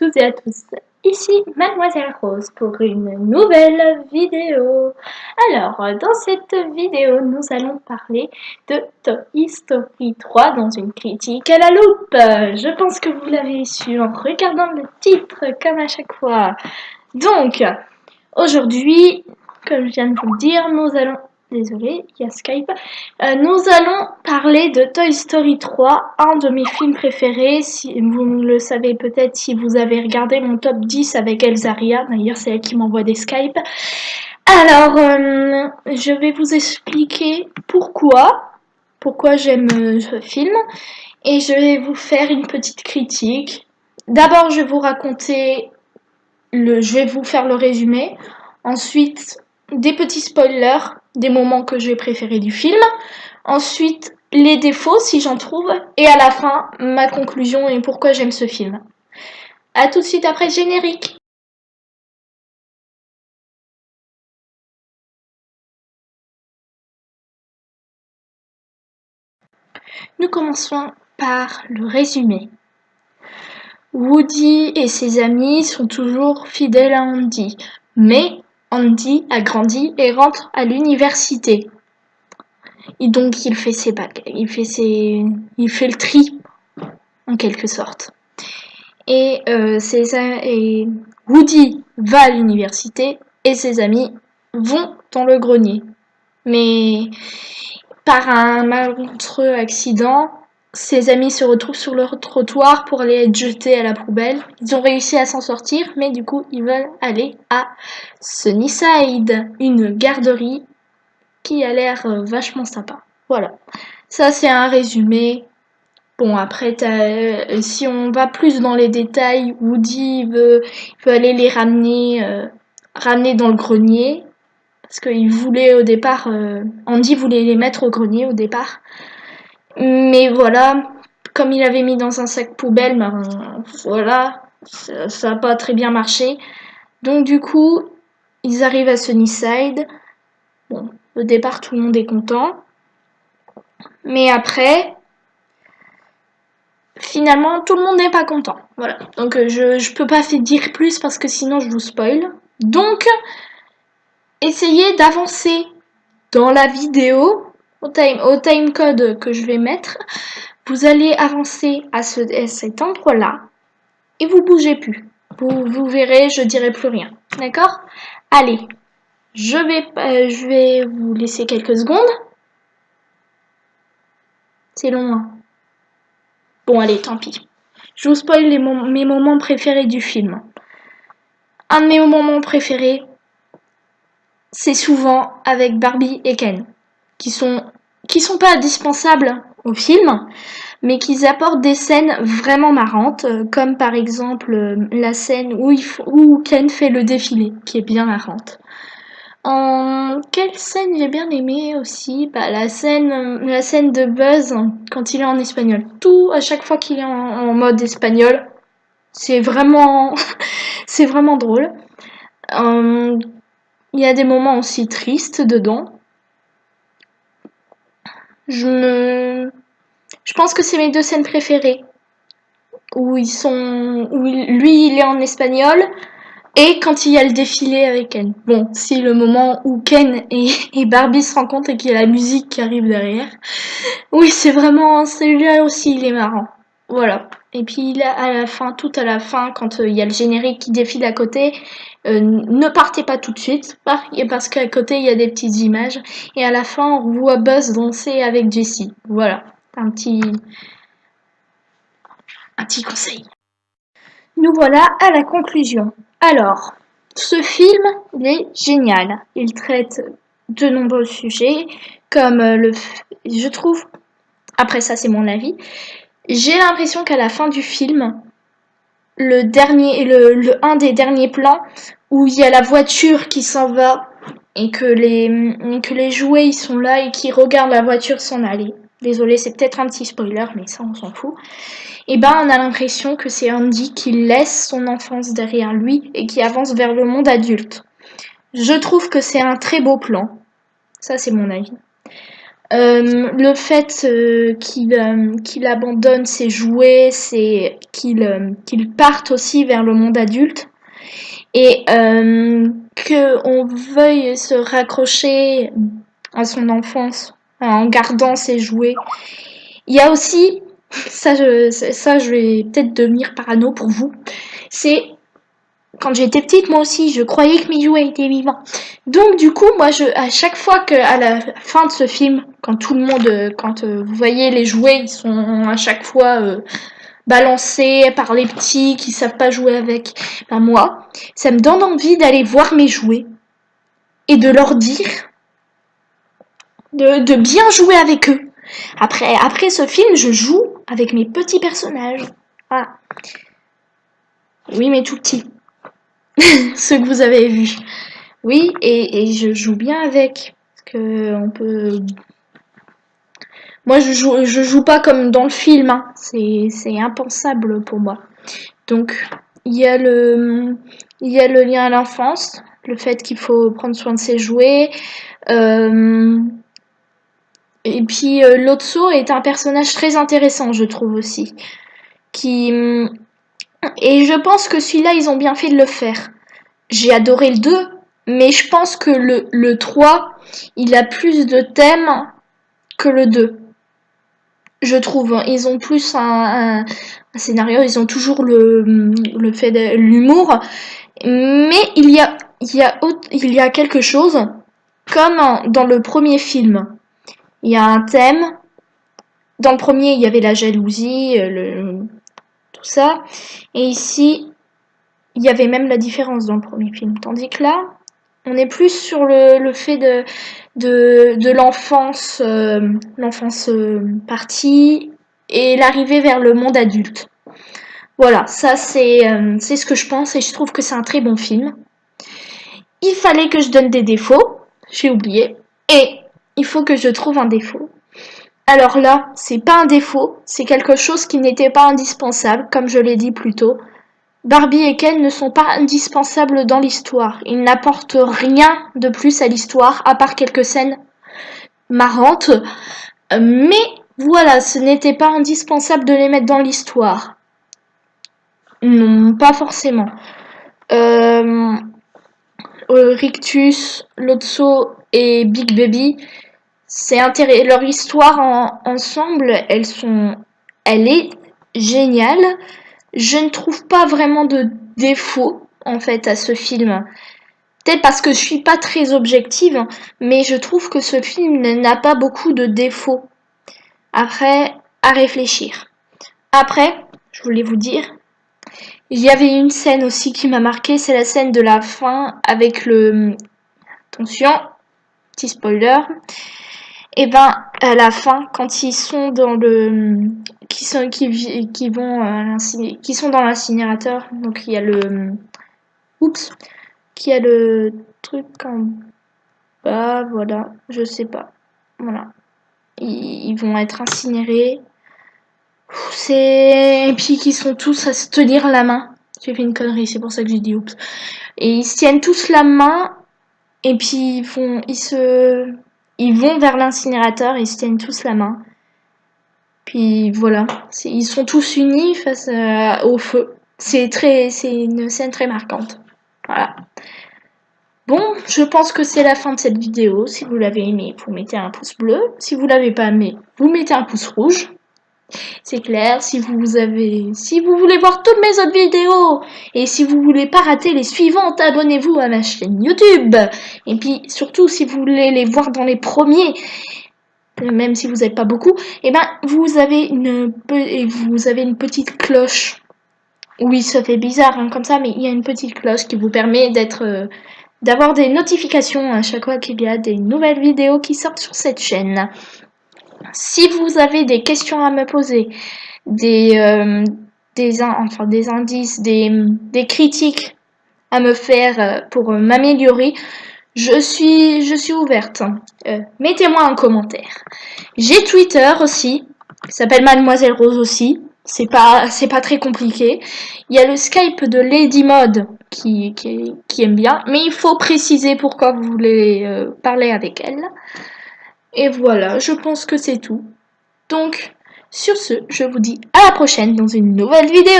toutes et à tous, ici Mademoiselle Rose pour une nouvelle vidéo. Alors, dans cette vidéo, nous allons parler de Toy Story 3 dans une critique à la loupe. Je pense que vous l'avez su en regardant le titre comme à chaque fois. Donc, aujourd'hui, comme je viens de vous le dire, nous allons... Désolée, il y a Skype. Nous allons parler de Toy Story 3, un de mes films préférés. Si vous le savez peut-être si vous avez regardé mon top 10 avec Elzaria. D'ailleurs, c'est elle qui m'envoie des Skype. Alors, je vais vous expliquer pourquoi j'aime ce film. Et je vais vous faire une petite critique. D'abord, je vais vous raconter je vais vous faire le résumé. Ensuite, des petits spoilers, des moments que j'ai préférés du film. Ensuite, les défauts si j'en trouve. Et à la fin, ma conclusion et pourquoi j'aime ce film. A tout de suite après le générique. Nous commençons par le résumé. Woody et ses amis sont toujours fidèles à Andy, mais Andy a grandi et rentre à l'université. Et donc il fait ses bacs, il fait le tri en quelque sorte. Et Woody va à l'université et ses amis vont dans le grenier. Mais par un malencontreux accident, ses amis se retrouvent sur le trottoir pour aller être jetés à la poubelle. Ils ont réussi à s'en sortir, mais du coup, ils veulent aller à Sunnyside, une garderie qui a l'air vachement sympa. Voilà. Ça, c'est un résumé. Bon, après, si on va plus dans les détails, Woody veut aller les ramener dans le grenier. Parce qu'il voulait au départ, Andy voulait les mettre au grenier au départ. Mais voilà, comme il avait mis dans un sac poubelle, ben voilà, ça n'a pas très bien marché. Donc du coup, ils arrivent à Sunnyside. Bon, au départ, tout le monde est content. Mais après, finalement, tout le monde n'est pas content. Voilà. Donc je peux pas dire plus parce que sinon je vous spoil. Donc, essayez d'avancer dans la vidéo au time code que je vais mettre. Vous allez avancer à cet endroit-là et vous bougez plus. Vous verrez, je dirai plus rien. D'accord? Allez, je vais vous laisser quelques secondes. C'est long, hein? Bon, allez, tant pis. Je vous spoil mes moments préférés du film. Un de mes moments préférés, c'est souvent avec Barbie et Ken, qui sont pas indispensables au film, mais qui apportent des scènes vraiment marrantes, comme par exemple la scène où Ken fait le défilé, qui est bien marrante. Quelle scène j'ai bien aimé aussi? La scène de Buzz quand il est en espagnol. Tout à chaque fois qu'il est en mode espagnol, c'est vraiment c'est vraiment drôle. Il y a des moments aussi tristes dedans. Je pense que c'est mes deux scènes préférées. Où lui il est en espagnol et quand il y a le défilé avec Ken. Bon, si le moment où Ken et Barbie se rencontrent et qu'il y a la musique qui arrive derrière. Oui, c'est vraiment, celui-là aussi il est marrant. Voilà. Et puis à la fin, tout à la fin, quand il y a le générique qui défile à côté, ne partez pas tout de suite, parce qu'à côté il y a des petites images. Et à la fin, on voit Buzz danser avec Jessie. Voilà, un petit conseil. Nous voilà à la conclusion. Alors, ce film, il est génial. Il traite de nombreux sujets, comme je trouve, après ça c'est mon avis, j'ai l'impression qu'à la fin du film, un des derniers plans où il y a la voiture qui s'en va et que les jouets ils sont là et qui regardent la voiture s'en aller. Désolée, c'est peut-être un petit spoiler, mais ça on s'en fout. Et ben on a l'impression que c'est Andy qui laisse son enfance derrière lui et qui avance vers le monde adulte. Je trouve que c'est un très beau plan. Ça c'est mon avis. Le fait qu'il abandonne ses jouets, c'est qu'il parte aussi vers le monde adulte et qu'on veuille se raccrocher à son enfance en gardant ses jouets. Il y a aussi, ça je vais peut-être devenir parano pour vous, c'est quand j'étais petite, moi aussi, je croyais que mes jouets étaient vivants. Donc du coup, moi, à chaque fois qu'à la fin de ce film, quand tout le monde, quand vous voyez les jouets, ils sont à chaque fois balancés par les petits qui savent pas jouer avec. Ben moi, ça me donne envie d'aller voir mes jouets et de leur dire de bien jouer avec eux. Après ce film, je joue avec mes petits personnages. Voilà. Oui, mais tout petits. Ceux que vous avez vus. Oui, et je joue bien avec. Parce que on peut. Moi, je joue pas comme dans le film. Hein. C'est impensable pour moi. Donc, il y a le lien à l'enfance, le fait qu'il faut prendre soin de ses jouets. Et puis, Lotso est un personnage très intéressant, je trouve aussi. Et je pense que celui-là, ils ont bien fait de le faire. J'ai adoré le 2, mais je pense que le 3, il a plus de thèmes que le 2. Je trouve. Ils ont plus un scénario, ils ont toujours le fait de l'humour. Mais il y a quelque chose, comme dans le premier film. Il y a un thème. Dans le premier, il y avait la jalousie, tout ça. Et ici, il y avait même la différence dans le premier film. Tandis que là, on est plus sur le fait de l'enfance, partie et l'arrivée vers le monde adulte. Voilà, ça c'est ce que je pense et je trouve que c'est un très bon film. Il fallait que je donne des défauts, j'ai oublié, et il faut que je trouve un défaut. Alors là, c'est pas un défaut, c'est quelque chose qui n'était pas indispensable, comme je l'ai dit plus tôt. Barbie et Ken ne sont pas indispensables dans l'histoire. Ils n'apportent rien de plus à l'histoire, à part quelques scènes marrantes. Mais voilà, ce n'était pas indispensable de les mettre dans l'histoire. Non, pas forcément. Rictus, Lotso et Big Baby, c'est intéressant. Leur histoire ensemble, elle est géniale. Je ne trouve pas vraiment de défaut en fait à ce film. Peut-être parce que je suis pas très objective, mais je trouve que ce film n'a pas beaucoup de défauts. Après, à réfléchir. Après, je voulais vous dire, il y avait une scène aussi qui m'a marqué, c'est la scène de la fin avec le... Attention, petit spoiler. Et ben, à la fin, quand ils sont dans le... qui sont dans l'incinérateur, donc il y a le... Oups, qui a le truc en bas, voilà, je sais pas. Voilà. Ils vont être incinérés. Et puis qu'ils sont tous à se tenir la main. J'ai fait une connerie, c'est pour ça que j'ai dit oups. Et ils se tiennent tous la main. Et puis ils vont vers l'incinérateur et ils se tiennent tous la main. Puis voilà, ils sont tous unis face au feu. C'est une scène très marquante. Voilà. Bon, je pense que c'est la fin de cette vidéo. Si vous l'avez aimé, vous mettez un pouce bleu. Si vous l'avez pas aimé, vous mettez un pouce rouge. C'est clair, si vous voulez voir toutes mes autres vidéos et si vous voulez pas rater les suivantes, abonnez-vous à ma chaîne YouTube. Et puis surtout si vous voulez les voir dans les premiers, même si vous n'avez pas beaucoup, et ben vous avez une petite cloche. Oui, ça fait bizarre hein, comme ça, mais il y a une petite cloche qui vous permet d'avoir des notifications à chaque fois qu'il y a des nouvelles vidéos qui sortent sur cette chaîne. Si vous avez des questions à me poser, des indices, des critiques à me faire pour m'améliorer, je suis ouverte. Mettez-moi un commentaire. J'ai Twitter aussi, qui s'appelle Mademoiselle Rose aussi. C'est pas très compliqué. Il y a le Skype de Lady Mode qui aime bien, mais il faut préciser pourquoi vous voulez parler avec elle. Et voilà, je pense que c'est tout. Donc, sur ce, je vous dis à la prochaine dans une nouvelle vidéo.